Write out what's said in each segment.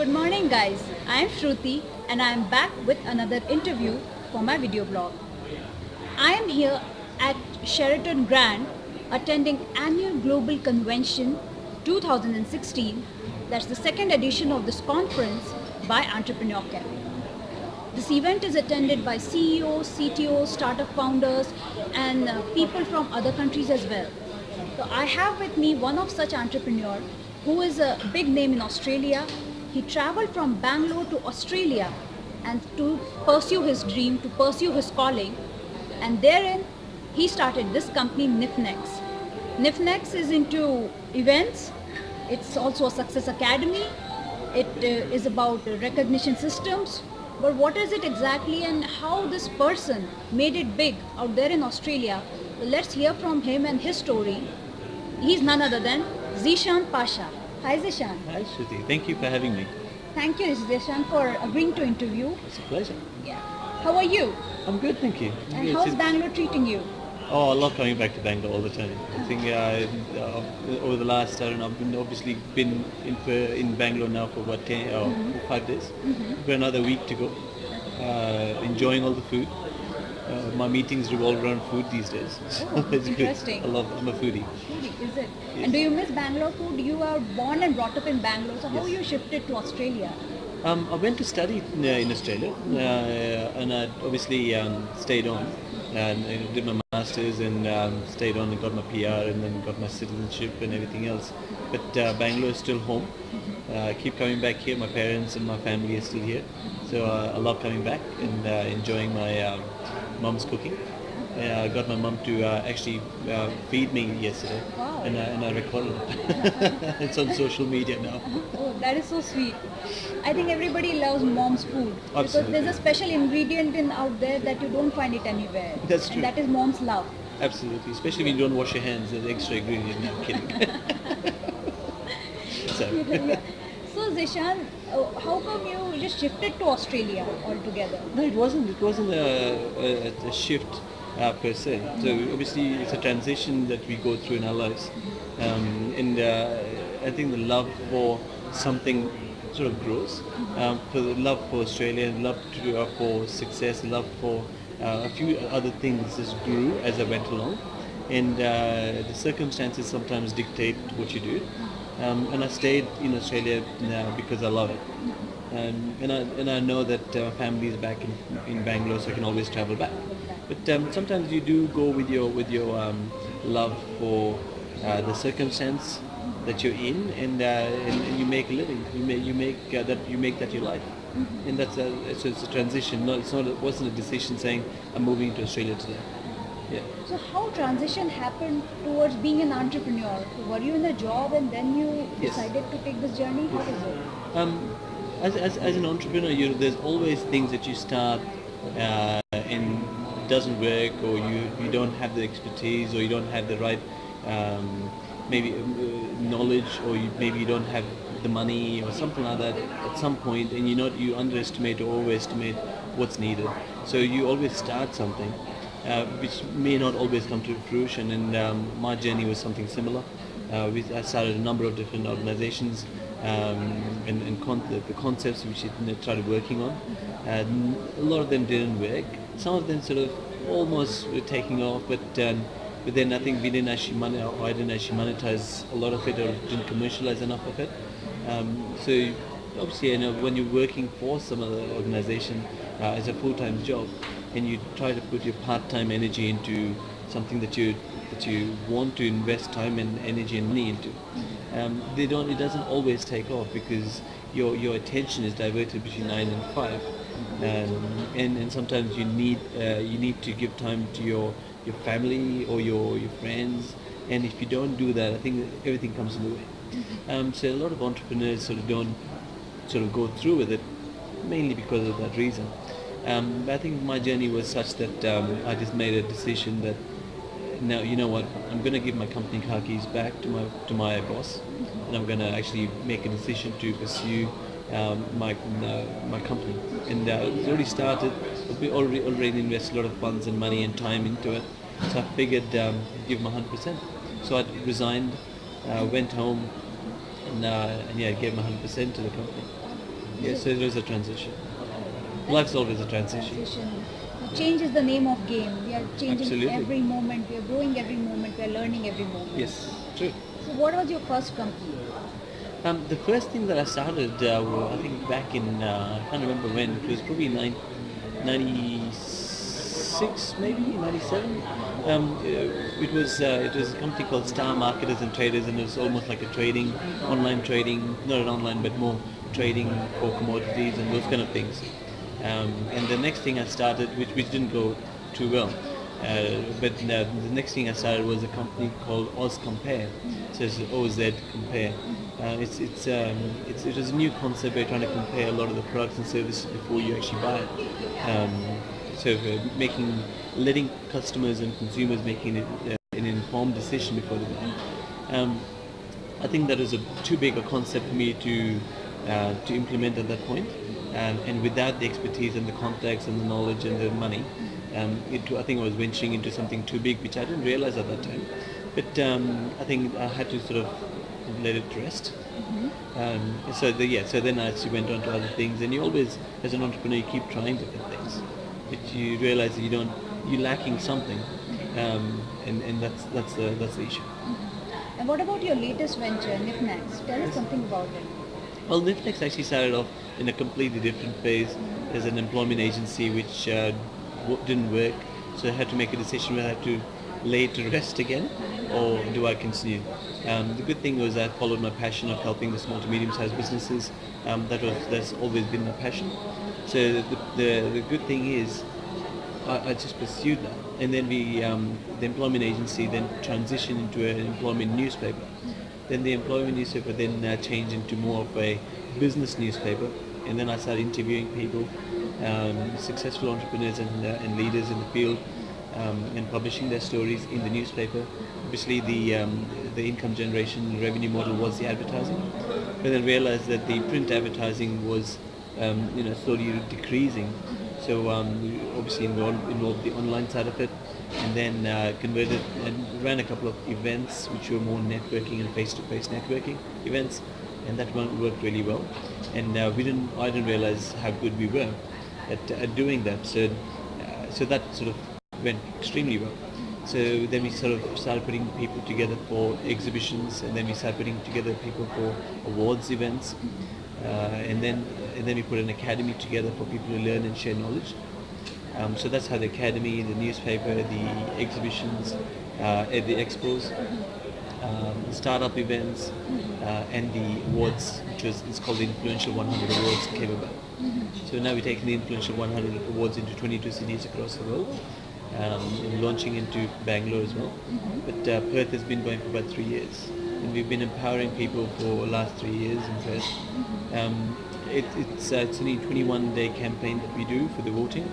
Good morning, guys. I am Shruti and I am back with another interview for my video blog. I am here at Sheraton Grand attending annual Global Convention 2016. That's the second edition of this conference by Entrepreneurship. This event is attended by CEOs, CTOs, startup founders, and people from other countries as well. So I have with me one of such entrepreneur who is a big name in Australia. He traveled from Bangalore to Australia and to pursue his dream, to pursue his calling, and therein he started this company Nifnex. Nifnex is into events. It's also a success academy. It is about recognition systems. But what is it exactly and how this person made it big out there in Australia? Well, let's hear from him and his story. He's none other than Zeeshan Pasha. Hi Zeeshan. Hi Shruti, thank you for having me. Thank you Zeeshan for agreeing to interview. It's a pleasure. Yeah. How are you? I'm good, thank you. And Good. how's Bangalore treating you? Oh, I love coming back to Bangalore all the time. I think over the last, I don't know, I've obviously been in Bangalore now for what, 10 or 5 days. Got another week to go. Enjoying all the food. My meetings revolve around food these days. So it's interesting. good. I'm a foodie. Foodie, is it? Yes. And do you miss Bangalore food? You are born and brought up in Bangalore, so how Yes. you shifted to Australia? I went to study in Australia, and I obviously stayed on and I did my masters and stayed on and got my PR and then got my citizenship and everything else. But Bangalore is still home. Keep coming back here. My parents and my family are still here, so I love coming back and enjoying my mom's cooking. I got my mom to actually feed me yesterday, Wow. and I recorded it. It's on social media now. Oh, that is so sweet. I think everybody loves mom's food because Absolutely. there's a special ingredient in out there that you don't find it anywhere. That's true. And that is mom's love. Absolutely, especially when you don't wash your hands. There's extra ingredient. No, I'm kidding. So, Yeah. So Zeeshan, how come you just shifted to Australia altogether? no, it wasn't. It wasn't a shift per se. So obviously, it's a transition that we go through in our lives, and I think the love for something sort of grows. For the love for Australia, love for success, love for a few other things just grew as I went along, and the circumstances sometimes dictate what you do. And I stayed in Australia because I love it, and I know that my family is back in Bangalore, so I can always travel back. But sometimes you do go with your love for the circumstance that you're in, and you make a living. You make that your life, and that's it's a transition. No, it wasn't a decision saying I'm moving to Australia today. Yeah. So how transition happened towards being an entrepreneur? Were you in a job and then you Yes. decided to take this journey? How is it? As an entrepreneur, there's always things that you start and it doesn't work, or you don't have the expertise, or you don't have the right maybe knowledge, or maybe you don't have the money or something like that at some point, and you underestimate or overestimate what's needed. So you always start something. Which may not always come to fruition, and my journey was something similar. I started a number of different organizations, and the concepts which I started working on. A lot of them didn't work. Some of them sort of almost were taking off, but then I think I didn't actually monetize a lot of it, or didn't commercialize enough of it. So obviously, when you're working for some other organization as a full-time job, and you try to put your part-time energy into something that you want to invest time and energy and money into, it doesn't always take off because your attention is diverted between 9 and 5, and sometimes you need to give time to your family or your friends, and if you don't do that, I think everything comes in the way. So a lot of entrepreneurs don't go through with it, mainly because of that reason. But I think my journey was such that I just made a decision that now, you know what, I'm going to give my company car keys back to my boss, and I'm going to actually make a decision to pursue my company. And it's already started. We already invested a lot of funds and money and time into it, so I figured give my 100%. So I resigned, went home, and gave my 100% to the company. Yes, so it was a transition. Life's always a transition. Transition. Change is the name of game. We are changing Absolutely. every moment. We are growing every moment. We are learning every moment. Yes, true. So what was your first company? The first thing that I started, I think back in, I can't remember when, it was probably 96 maybe, 97. It was a company called Star Marketers and Traders, and it was almost like a online trading, not an online but more trading for commodities and those kind of things. And the next thing I started, which didn't go too well, but the next thing I started was a company called Oz Compare. So it's OZ Compare. It was a new concept. We're trying to compare a lot of the products and services before you actually buy it. Letting customers and consumers making an informed decision before they buy. I think that was too big a concept for me to implement at that point. And without the expertise and the contacts and the knowledge and the money, I think I was venturing into something too big, which I didn't realize at that time. But I think I had to sort of let it rest. So then I actually went on to other things, and you always, as an entrepreneur, you keep trying different things, but you realize that you're lacking something, and that's the issue. And what about your latest venture, Nifnex? Tell us something about it. Well, Nifnex actually started off in a completely different phase as an employment agency, which didn't work. So I had to make a decision whether I had to lay it to rest again, or do I continue? The good thing was I followed my passion of helping the small to medium-sized businesses. That's always been my passion. So the good thing is I just pursued that, and then the employment agency then transitioned into an employment newspaper. Then the employment newspaper then changed into more of a business newspaper, and then I started interviewing people, successful entrepreneurs and leaders in the field, and publishing their stories in the newspaper. Obviously, the income generation revenue model was the advertising, but then realized that the print advertising was slowly decreasing. So we obviously involved the online side of it, and then converted and ran a couple of events which were more networking and face-to-face networking events, and that one worked really well. And I didn't realize how good we were at doing that. So that sort of went extremely well. So then we sort of started putting people together for exhibitions, and then we started putting together people for awards events, and then we put an academy together for people to learn and share knowledge. So that's how the academy, the newspaper, the exhibitions, the expos, the startup events, and the awards, it's called the Influential 100 Awards, came about. So now we're taking the Influential 100 Awards into 22 cities across the world, launching into Bangalore as well. But Perth has been going for about 3 years, and we've been empowering people for the last 3 years in Perth. It's only a 21-day campaign that we do for the voting.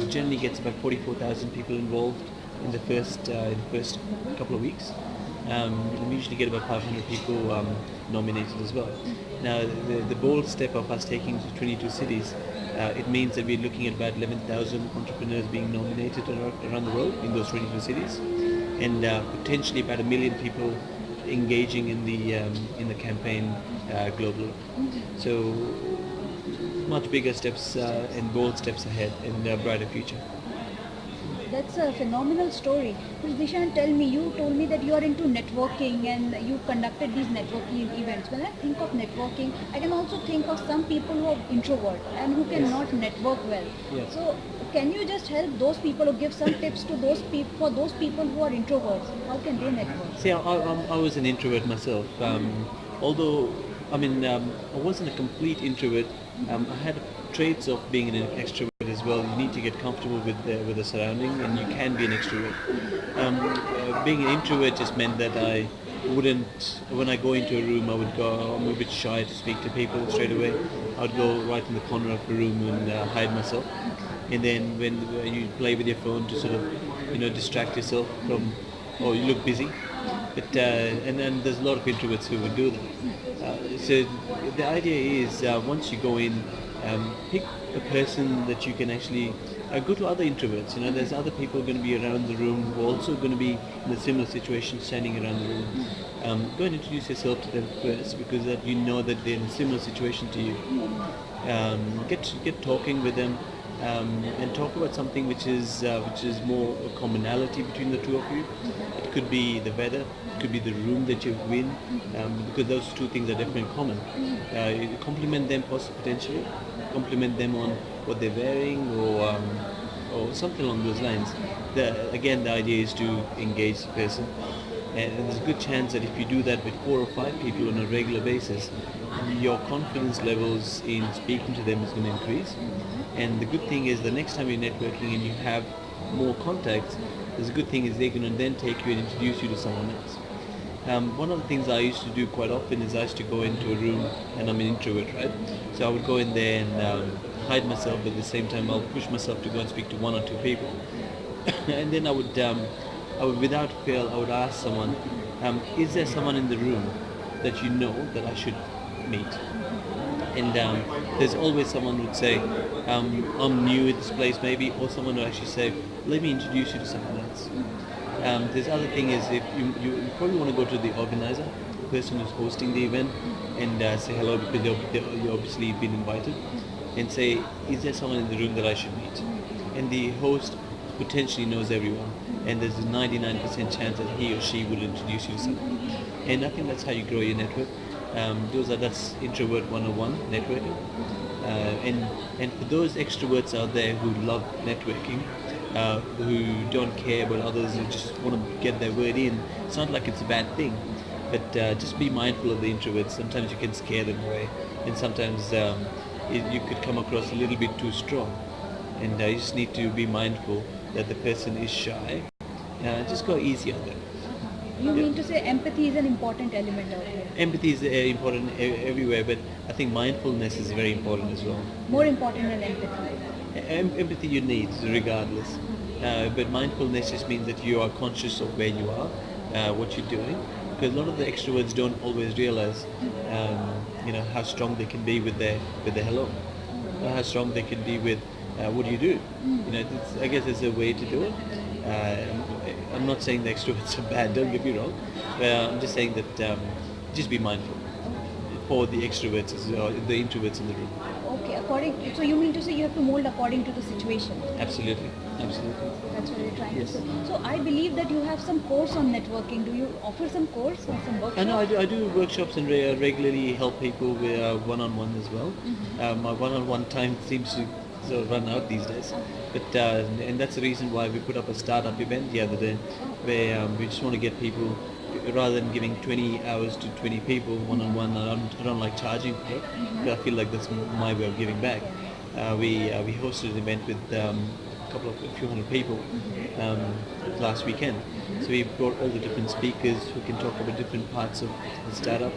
Generally gets about 44,000 people involved in the first couple of weeks. We usually get about 500 people nominated as well. Now, the bold step of us taking to 22 cities, it means that we're looking at about 11,000 entrepreneurs being nominated around the world in those 22 cities, and potentially about 1 million people engaging in the campaign globally. So much bigger steps and bold steps ahead and a brighter future. That's a phenomenal story. Zeeshan, you told me that you are into networking and you conducted these networking events. When I think of networking, I can also think of some people who are introvert and who cannot network well. Yes. So can you just help those people or give some tips to those people, for those people who are introverts? How can they network? See, I was an introvert myself. Although, I wasn't a complete introvert. I had traits of being an extrovert as well. You need to get comfortable with the surrounding, and you can be an extrovert. Being an introvert just meant that I wouldn't, when I go into a room, I'm a bit shy to speak to people straight away. I'd go right in the corner of the room and hide myself. And then when you play with your phone to sort of, distract yourself from, or you look busy. But and then there's a lot of introverts who would do that. So the idea is once you go in, pick a person that you can actually go to other introverts. There's other people going to be around the room who are also going to be in a similar situation, standing around the room. Go and introduce yourself to them first, because that you know that they're in a similar situation to you. Get talking with them, and talk about something which is more a commonality between the two of you. It could be the weather, it could be the room that you're in, because those two things are definitely common. You compliment them potentially, compliment them on what they're wearing, or something along those lines. Again, the idea is to engage the person, and there's a good chance that if you do that with 4 or 5 people on a regular basis, your confidence levels in speaking to them is going to increase. And the good thing is, the next time you're networking and you have more contacts, there's a good thing is they're going to then take you and introduce you to someone else. One of the things I used to do quite often is I used to go into a room, and I'm an introvert, right? So I would go in there and hide myself, but at the same time I'll push myself to go and speak to 1 or 2 people. And then I would without fail, I would ask someone, is there someone in the room that you know that I should meet? And there's always someone who would say, I'm new at this place maybe, or someone would actually say, let me introduce you to someone else. This other thing is, if you probably want to go to the organizer, the person who's hosting the event, and say hello, because you're obviously been invited, and say, is there someone in the room that I should meet? And the host potentially knows everyone, and there's a 99% chance that he or she will introduce you to someone. And I think that's how you grow your network. That's introvert 101, networking. And for those extroverts out there who love networking, who don't care about others, who just want to get their word in, it's not like it's a bad thing, but just be mindful of the introverts. Sometimes you can scare them away, and sometimes you could come across a little bit too strong, and you just need to be mindful that the person is shy. Just go easy on them. You mean to say empathy is an important element out here? Empathy is important everywhere, but I think mindfulness is very important as well. More important than empathy? Empathy you need regardless, but mindfulness just means that you are conscious of where you are, what you're doing, because a lot of the extroverts don't always realize how strong they can be with their hello, or how strong they can be with what do you do. I guess there's a way to do it. I'm not saying the extroverts are bad, don't get me wrong. I'm just saying that just be mindful for the extroverts, or the introverts in the room. Okay, so you mean to say you have to mold according to the situation? Absolutely. That's what you're trying Yes. to say. So I believe that you have some course on networking. Do you offer some course or some workshop? I know I do workshops and regularly help people with one-on-one as well. My one-on-one time seems to sort of run out these days, but and that's the reason why we put up a startup event the other day, where we just want to get people, rather than giving 20 hours to 20 people one-on-one. I don't like charging for it, but I feel like that's my way of giving back. We hosted an event with a few hundred people last weekend. So we brought all the different speakers who can talk about different parts of the startup,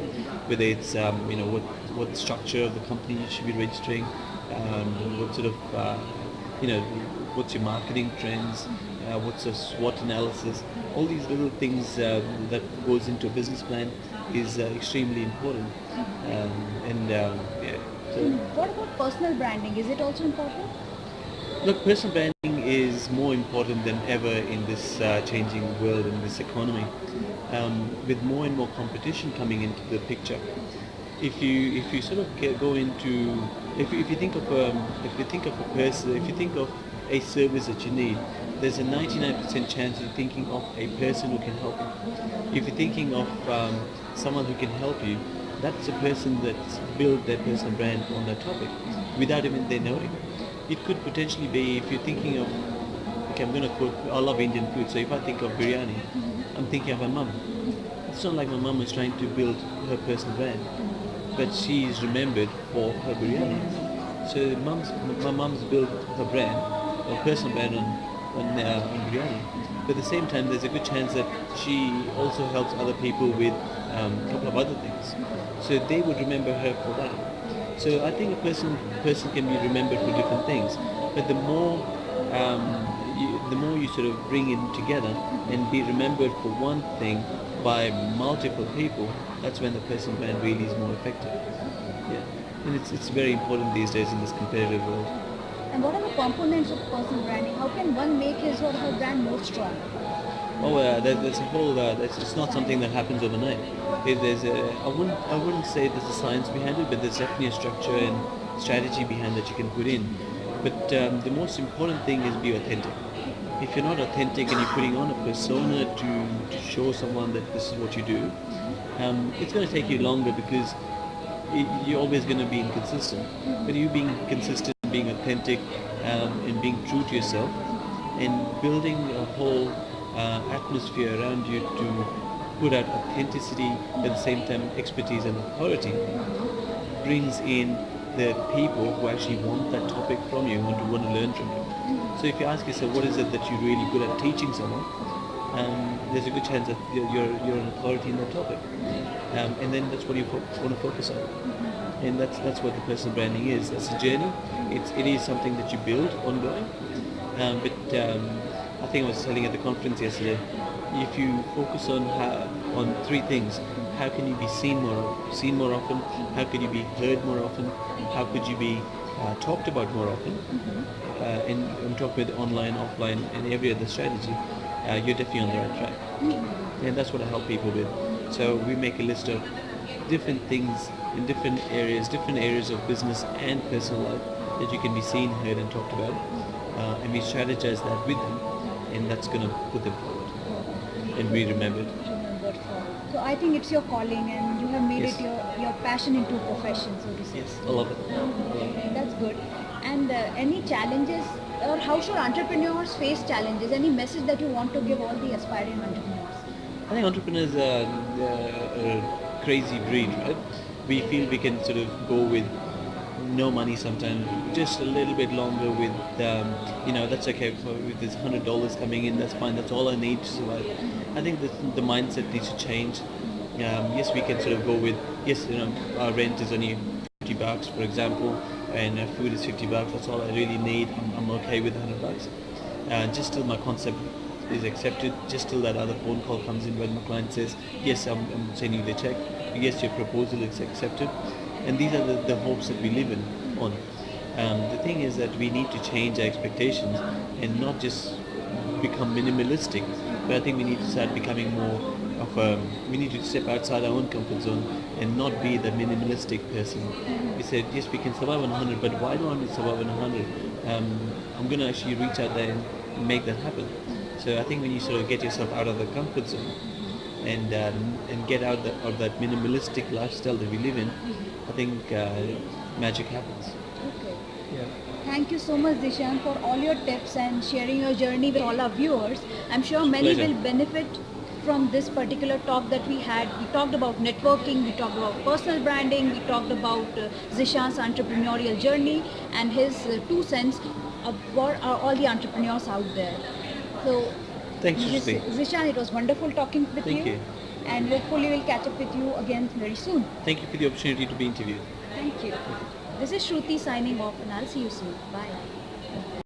whether it's what structure of the company you should be registering, what sort of what's your marketing trends, what's a SWOT analysis. All these little things that goes into a business plan is extremely important. So what about personal branding? Is it also important? look, personal branding is more important than ever in this changing world, in this economy. With more and more competition coming into the picture, if you sort of go into, if you think of a person, if you think of a service that you need, there's a 99% chance you're thinking of a person who can help you. If you're thinking of someone who can help you, that's a person that's built their personal brand on that topic without even they knowing. It could potentially be, if you're thinking of, okay, I'm going to cook, I love Indian food, so if I think of biryani, I'm thinking of my mum. It's not like my mum is trying to build her personal brand, but she is remembered for her biryani. So my mum's built her brand, or personal brand on biryani. But at the same time, there's a good chance that she also helps other people with a couple of other things. So they would remember her for that. So I think a person can be remembered for different things. But the more you sort of bring it together and be remembered for one thing by multiple people, that's when the personal brand really is more effective. Yeah. And it's very important these days in this competitive world. And what are the components of personal branding? How can one make his or her brand more strong? Oh, there's a whole. It's not something that happens overnight. There's a. I wouldn't say there's a science behind it, but there's definitely a structure and strategy behind that you can put in. But the most important thing is be authentic. If you're not authentic and you're putting on a persona to show someone that this is what you do, it's going to take you longer because you're always going to be inconsistent. But you being consistent, being authentic, and being true to yourself, and building a whole atmosphere around you to put out authenticity at the same time expertise and authority brings in the people who actually want that topic from you and want to learn from you. So if you ask yourself what is it that you're really good at teaching someone, there's a good chance that you're an authority in that topic, and then that's what you want to focus on. And that's what the personal branding is. It's a journey. It is something that you build ongoing. But I think I was telling at the conference yesterday, if you focus on three things, how can you be seen more often? How can you be heard more often? How could you be talked about more often? And I'm talking about online, offline, and every other strategy. You're definitely on the right track. And that's what I help people with. So we make a list of different things in different areas of business and personal life that you can be seen, heard, and talked about. And we strategize that with them, and that's going to put them forward and be remembered. So I think it's your calling, and you have made Yes. it your passion into a profession, so to say. Yes, I love it. That's good. And any challenges, or how should entrepreneurs face challenges? Any message that you want to give all the aspiring entrepreneurs? I think entrepreneurs are a crazy breed, right? We feel we can sort of go with no money sometimes, just a little bit longer with, that's okay. With this $100 coming in, that's fine. That's all I need to survive. I think the mindset needs to change. Yes, we can sort of go with, our rent is only $50, for example, and food is $50. That's all I really need. I'm okay with $100. Just till my concept is accepted, just till that other phone call comes in when my client says, yes, I'm sending you the check. Yes, your proposal is accepted. And these are the hopes that we live on. The thing is that we need to change our expectations and not just become minimalistic, but I think we need to start becoming more of we need to step outside our own comfort zone and not be the minimalistic person. We said, yes, we can survive on 100, but why don't we survive on 100? I'm going to actually reach out there and make that happen. So I think when you sort of get yourself out of the comfort zone and get out of that minimalistic lifestyle that we live in, I think magic happens. Okay. Yeah. Thank you so much, Zeeshan, for all your tips and sharing your journey with all our viewers. I'm sure many Pleasure. will benefit from this particular talk that we had. We talked about networking, we talked about personal branding, we talked about Zeeshan's entrepreneurial journey and his 2 cents of what are all the entrepreneurs out there. So, Thanks, Shruti. Zeeshan, it was wonderful talking with Thank you. and hopefully we'll catch up with you again very soon. Thank you for the opportunity to be interviewed. Thank you. This is Shruti signing off, and I'll see you soon. Bye.